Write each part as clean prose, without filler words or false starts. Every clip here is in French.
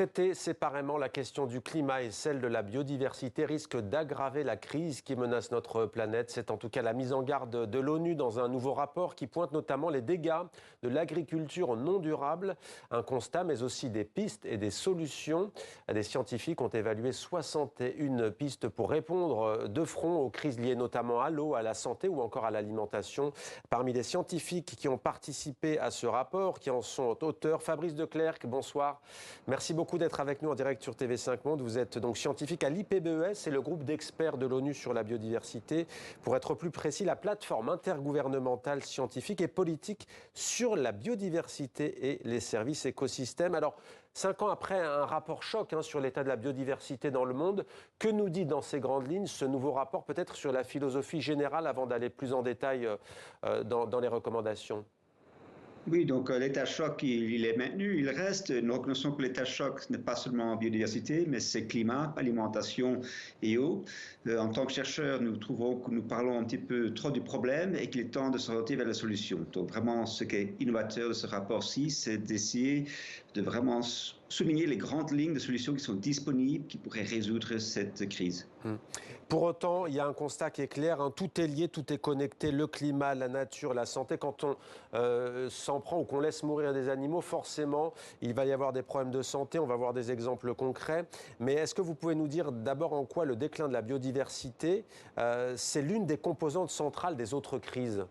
Traiter séparément la question du climat et celle de la biodiversité risque d'aggraver la crise qui menace notre planète. C'est en tout cas la mise en garde de l'ONU dans un nouveau rapport qui pointe notamment les dégâts de l'agriculture non durable. Un constat, mais aussi des pistes et des solutions. Des scientifiques ont évalué 61 pistes pour répondre de front aux crises liées notamment à l'eau, à la santé ou encore à l'alimentation. Parmi les scientifiques qui ont participé à ce rapport, qui en sont auteurs, Fabrice Declercq, bonsoir. Merci beaucoup d'être avec nous en direct sur TV5 Monde. Vous êtes donc scientifique à l'IPBES, c'est le groupe d'experts de l'ONU sur la biodiversité. Pour être plus précis, la plateforme intergouvernementale scientifique et politique sur la biodiversité et les services écosystèmes. Alors, 5 ans après un rapport choc sur l'état de la biodiversité dans le monde, que nous dit dans ces grandes lignes ce nouveau rapport, peut-être sur la philosophie générale avant d'aller plus en détail dans les recommandations? Oui, donc l'état choc, il est maintenu, il reste. Nous reconnaissons que l'état choc n'est pas seulement biodiversité, mais c'est climat, alimentation et eau. En tant que chercheurs, nous trouvons que nous parlons un petit peu trop du problème et qu'il est temps de s'orienter vers la solution. Donc vraiment, ce qui est innovateur de ce rapport-ci, c'est d'essayer de vraiment souligner les grandes lignes de solutions qui sont disponibles, qui pourraient résoudre cette crise. Pour autant, il y a un constat qui est clair, tout est lié, tout est connecté, le climat, la nature, la santé. Quand on s'en prend ou qu'on laisse mourir des animaux, forcément, il va y avoir des problèmes de santé. On va voir des exemples concrets. Mais est-ce que vous pouvez nous dire d'abord en quoi le déclin de la biodiversité, c'est l'une des composantes centrales des autres crises ?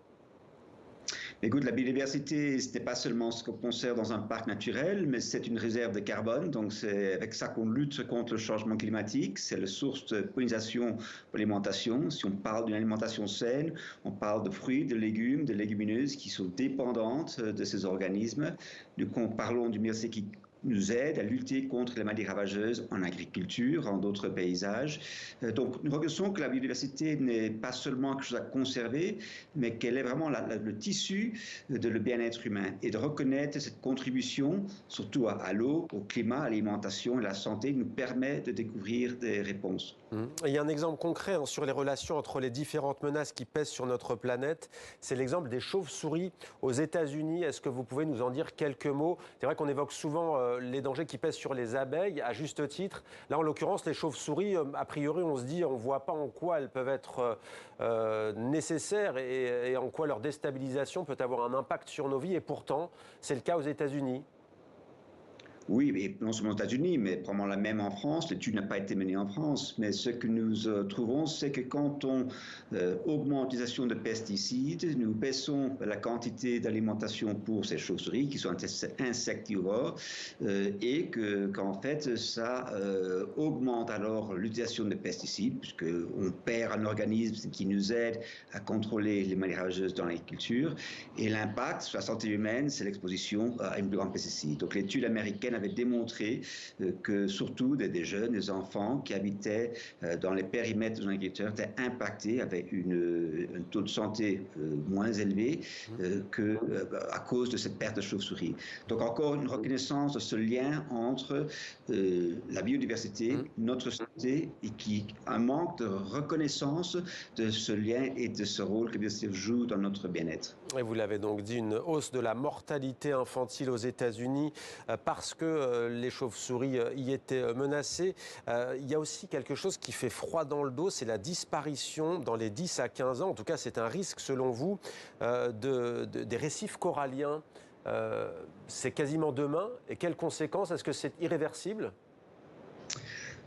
Écoute, la biodiversité, ce n'est pas seulement ce qu'on conserve dans un parc naturel, mais c'est une réserve de carbone. Donc, c'est avec ça qu'on lutte contre le changement climatique. C'est la source de pollinisation pour l'alimentation. Si on parle d'une alimentation saine, on parle de fruits, de légumes, de légumineuses qui sont dépendantes de ces organismes. Nous parlons d'une biodiversité qui nous aide à lutter contre les maladies ravageuses en agriculture, en d'autres paysages. Donc, nous reconnaissons que la biodiversité n'est pas seulement quelque chose à conserver, mais qu'elle est vraiment le tissu de le bien-être humain. Et de reconnaître cette contribution, surtout à l'eau, au climat, à l'alimentation et à la santé, nous permet de découvrir des réponses. Il y a un exemple concret sur les relations entre les différentes menaces qui pèsent sur notre planète. C'est l'exemple des chauves-souris aux États-Unis. Est-ce que vous pouvez nous en dire quelques mots? C'est vrai qu'on évoque souvent les dangers qui pèsent sur les abeilles, à juste titre. Là, en l'occurrence, les chauves-souris, a priori, on se dit, on ne voit pas en quoi elles peuvent être nécessaires et en quoi leur déstabilisation peut avoir un impact sur nos vies. Et pourtant, c'est le cas aux États-Unis. Oui, et non seulement aux États-Unis, mais probablement la même en France. L'étude n'a pas été menée en France, mais ce que nous trouvons, c'est que quand on augmente l'utilisation de pesticides, nous baissons la quantité d'alimentation pour ces chauves-souris qui sont insectivores et qu'en fait, ça augmente alors l'utilisation de pesticides puisqu'on perd un organisme qui nous aide à contrôler les maladies ravageuses dans l'agriculture. Et l'impact sur la santé humaine, c'est l'exposition à une plus grande pesticide. Donc l'étude américaine avait démontré que surtout des jeunes, des enfants qui habitaient dans les périmètres de nos agriculteurs étaient impactés avec un taux de santé moins élevé à cause de cette perte de chauve-souris. Donc encore une reconnaissance de ce lien entre la biodiversité, notre santé, et un manque de reconnaissance de ce lien et de ce rôle que la biodiversité joue dans notre bien-être. Et vous l'avez donc dit, une hausse de la mortalité infantile aux États-Unis parce que les chauves-souris y étaient menacées. Il y a aussi quelque chose qui fait froid dans le dos, c'est la disparition dans les 10 à 15 ans, en tout cas c'est un risque selon vous, des récifs coralliens. C'est quasiment demain. Et quelles conséquences? Est-ce que c'est irréversible?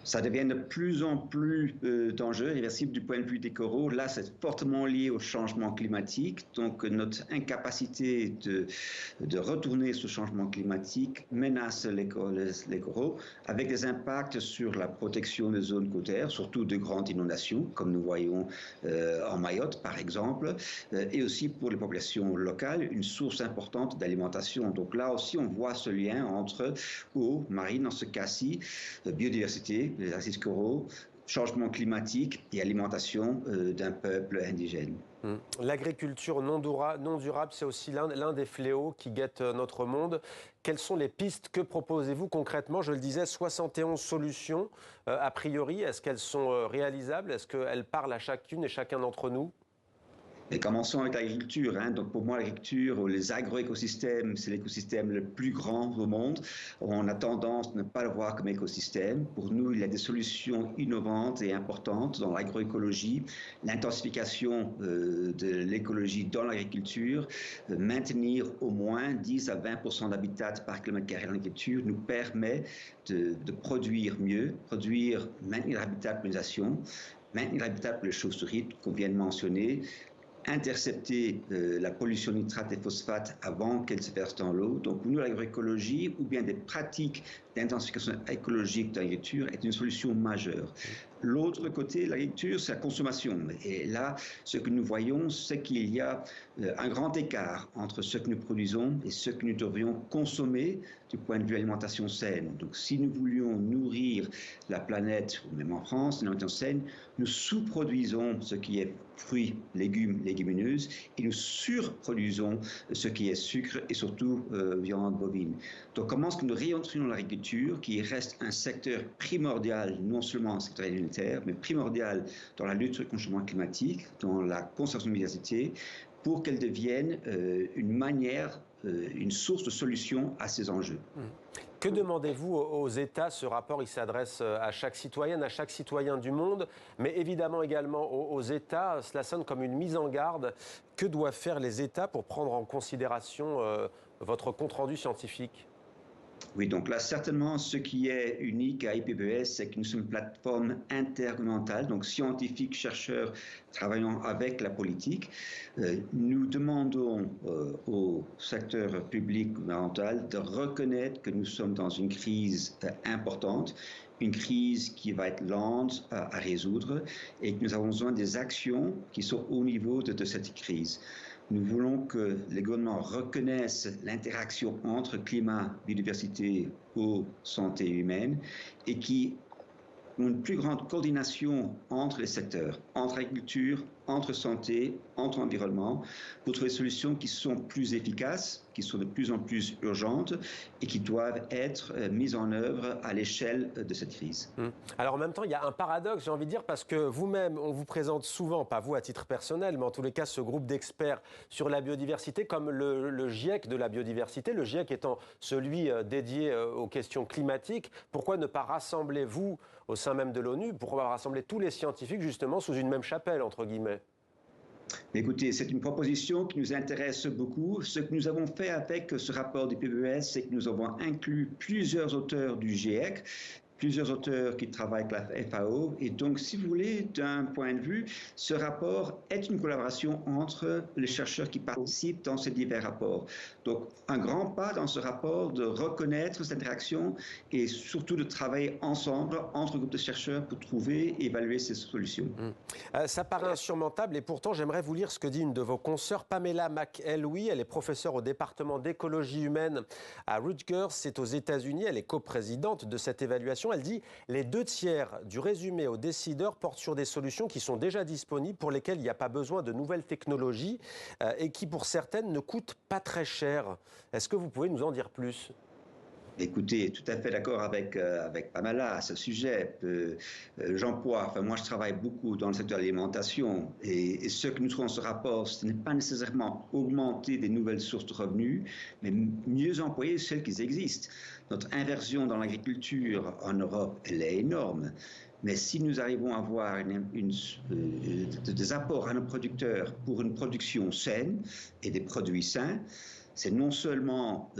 Ça devient de plus en plus dangereux, irréversible du point de vue des coraux. Là, c'est fortement lié au changement climatique. Donc, notre incapacité de retourner ce changement climatique menace les coraux avec des impacts sur la protection des zones côtières, surtout de grandes inondations, comme nous voyons en Mayotte, par exemple, et aussi pour les populations locales, une source importante d'alimentation. Donc là aussi, on voit ce lien entre eau marine, dans ce cas-ci, biodiversité, les exercices coraux, changement climatique et alimentation d'un peuple indigène. L'agriculture non durable, c'est aussi l'un des fléaux qui guettent notre monde. Quelles sont les pistes? Que proposez-vous concrètement? Je le disais, 71 solutions a priori. Est-ce qu'elles sont réalisables? Est-ce qu'elles parlent à chacune et chacun d'entre nous? Et commençons avec l'agriculture. Donc pour moi, l'agriculture ou les agroécosystèmes, c'est l'écosystème le plus grand au monde. On a tendance à ne pas le voir comme écosystème. Pour nous, il y a des solutions innovantes et importantes dans l'agroécologie, l'intensification de l'écologie dans l'agriculture, maintenir au moins 10 à 20% d'habitat par kilomètre carré dans l'agriculture nous permet de produire mieux, maintenir l'habitat pour les nations, maintenir l'habitat pour les chauves-souris qu'on vient de mentionner, intercepter la pollution nitrate et phosphate avant qu'elle se verse dans l'eau. Donc, pour nous, l'agroécologie ou bien des pratiques d'intensification écologique de l'agriculture est une solution majeure. L'autre côté de l'agriculture, c'est la consommation. Et là, ce que nous voyons, c'est qu'il y a un grand écart entre ce que nous produisons et ce que nous devrions consommer du point de vue alimentation saine. Donc, si nous voulions nourrir la planète, ou même en France, une alimentation saine, nous sous-produisons ce qui est fruits, légumes, légumineuses, et nous surproduisons ce qui est sucre et surtout viande bovine. Donc, comment est-ce que nous réentrons l'agriculture, qui reste un secteur primordial, non seulement un secteur alimentaire, mais primordial dans la lutte contre le changement climatique, dans la conservation de la biodiversité, pour qu'elle devienne une source de solution à ces enjeux. Que demandez-vous aux États? Ce rapport, il s'adresse à chaque citoyenne, à chaque citoyen du monde, mais évidemment également aux États. Cela sonne comme une mise en garde. Que doivent faire les États pour prendre en considération votre compte-rendu scientifique? Oui, donc là, certainement, ce qui est unique à IPBES, c'est que nous sommes une plateforme intergouvernementale, donc scientifiques, chercheurs travaillant avec la politique. Nous demandons au secteur public gouvernemental de reconnaître que nous sommes dans une crise importante, une crise qui va être lente à résoudre et que nous avons besoin des actions qui sont au niveau de cette crise. Nous voulons que les gouvernements reconnaissent l'interaction entre climat, biodiversité ou santé humaine et qui ont une plus grande coordination entre les secteurs, entre agriculture, entre santé, entre environnement, pour trouver des solutions qui sont plus efficaces, qui sont de plus en plus urgentes et qui doivent être mises en œuvre à l'échelle de cette crise. Alors en même temps, il y a un paradoxe, j'ai envie de dire, parce que vous-même, on vous présente souvent, pas vous à titre personnel, mais en tous les cas, ce groupe d'experts sur la biodiversité comme le GIEC de la biodiversité, le GIEC étant celui dédié aux questions climatiques. Pourquoi ne pas rassembler, vous, au sein même de l'ONU, pourquoi rassembler tous les scientifiques justement sous une même chapelle, entre guillemets? Écoutez, c'est une proposition qui nous intéresse beaucoup. Ce que nous avons fait avec ce rapport du PBES, c'est que nous avons inclus plusieurs auteurs du GIEC, plusieurs auteurs qui travaillent avec la FAO. Et donc, si vous voulez, d'un point de vue, ce rapport est une collaboration entre les chercheurs qui participent dans ces divers rapports. Donc, un grand pas dans ce rapport de reconnaître cette interaction et surtout de travailler ensemble entre groupes de chercheurs pour trouver et évaluer ces solutions. Ça paraît insurmontable et pourtant, j'aimerais vous lire ce que dit une de vos consoeurs, Pamela McElwee. Elle est professeure au département d'écologie humaine à Rutgers. C'est aux États-Unis. Elle est coprésidente de cette évaluation. Elle dit « Les 2/3 du résumé aux décideurs portent sur des solutions qui sont déjà disponibles, pour lesquelles il n'y a pas besoin de nouvelles technologies et qui, pour certaines, ne coûtent pas très cher. » Est-ce que vous pouvez nous en dire plus ? Écoutez, tout à fait d'accord avec Pamela à ce sujet. J'emploie, moi je travaille beaucoup dans le secteur de l'alimentation et ce que nous trouvons dans ce rapport, ce n'est pas nécessairement augmenter des nouvelles sources de revenus, mais mieux employer celles qui existent. Notre inversion dans l'agriculture en Europe, elle est énorme. Mais si nous arrivons à avoir des apports à nos producteurs pour une production saine et des produits sains, c'est non seulement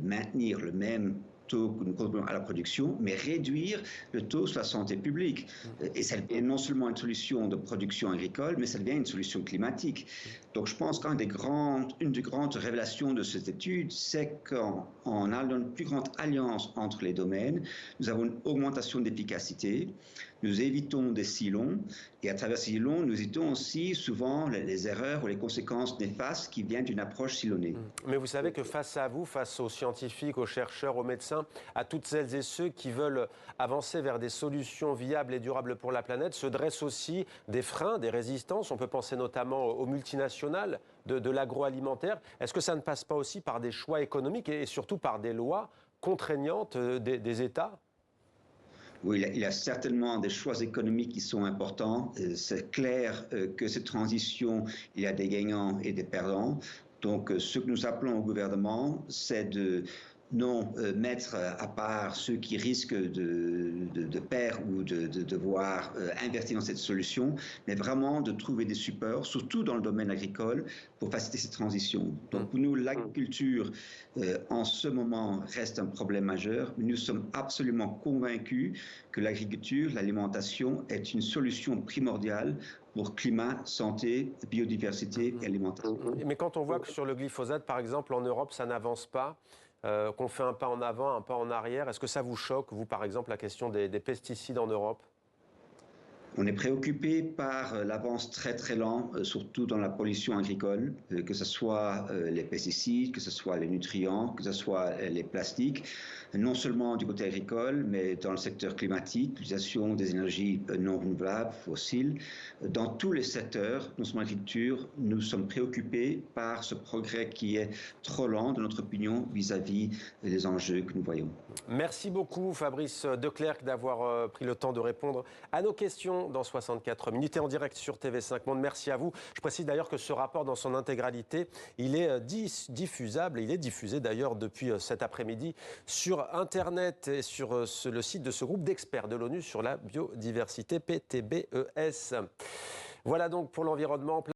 maintenir le même taux que nous contribuons à la production, mais réduire le taux sur la santé publique. Et ça devient non seulement une solution de production agricole, mais ça devient une solution climatique. Donc je pense qu'une des grandes révélations de cette étude, c'est qu'en allant une plus grande alliance entre les domaines, nous avons une augmentation d'efficacité, nous évitons des silons, et à travers ces silons, nous évitons aussi souvent les erreurs ou les conséquences néfastes qui viennent d'une approche silonnée. Mais vous savez que face à vous, face aux scientifiques, aux chercheurs, aux médecins, à toutes celles et ceux qui veulent avancer vers des solutions viables et durables pour la planète, se dressent aussi des freins, des résistances. On peut penser notamment aux multinationales de l'agroalimentaire. Est-ce que ça ne passe pas aussi par des choix économiques et surtout par des lois contraignantes des États ? Oui, il y a certainement des choix économiques qui sont importants. C'est clair que cette transition, il y a des gagnants et des perdants. Donc, ce que nous appelons au gouvernement, c'est de non mettre à part ceux qui risquent de perdre ou de devoir investir dans cette solution, mais vraiment de trouver des supports, surtout dans le domaine agricole, pour faciliter cette transition. Donc pour nous, l'agriculture, en ce moment, reste un problème majeur. Nous sommes absolument convaincus que l'agriculture, l'alimentation, est une solution primordiale pour climat, santé, biodiversité et alimentation. Mais quand on voit que sur le glyphosate, par exemple, en Europe, ça n'avance pas, qu'on fait un pas en avant, un pas en arrière, est-ce que ça vous choque, vous, par exemple, la question des pesticides en Europe ? On est préoccupé par l'avance très très lent, surtout dans la pollution agricole, que ce soit les pesticides, que ce soit les nutriments, que ce soit les plastiques, non seulement du côté agricole, mais dans le secteur climatique, l'utilisation des énergies non renouvelables, fossiles. Dans tous les secteurs, non seulement l'agriculture, nous sommes préoccupés par ce progrès qui est trop lent, de notre opinion, vis-à-vis des enjeux que nous voyons. Merci beaucoup, Fabrice Declercq, d'avoir pris le temps de répondre à nos questions dans 64 minutes et en direct sur TV5 Monde. Merci à vous. Je précise d'ailleurs que ce rapport, dans son intégralité, il est diffusable. Il est diffusé d'ailleurs depuis cet après-midi sur Internet et sur le site de ce groupe d'experts de l'ONU sur la biodiversité, PTBES. Voilà donc pour l'environnement.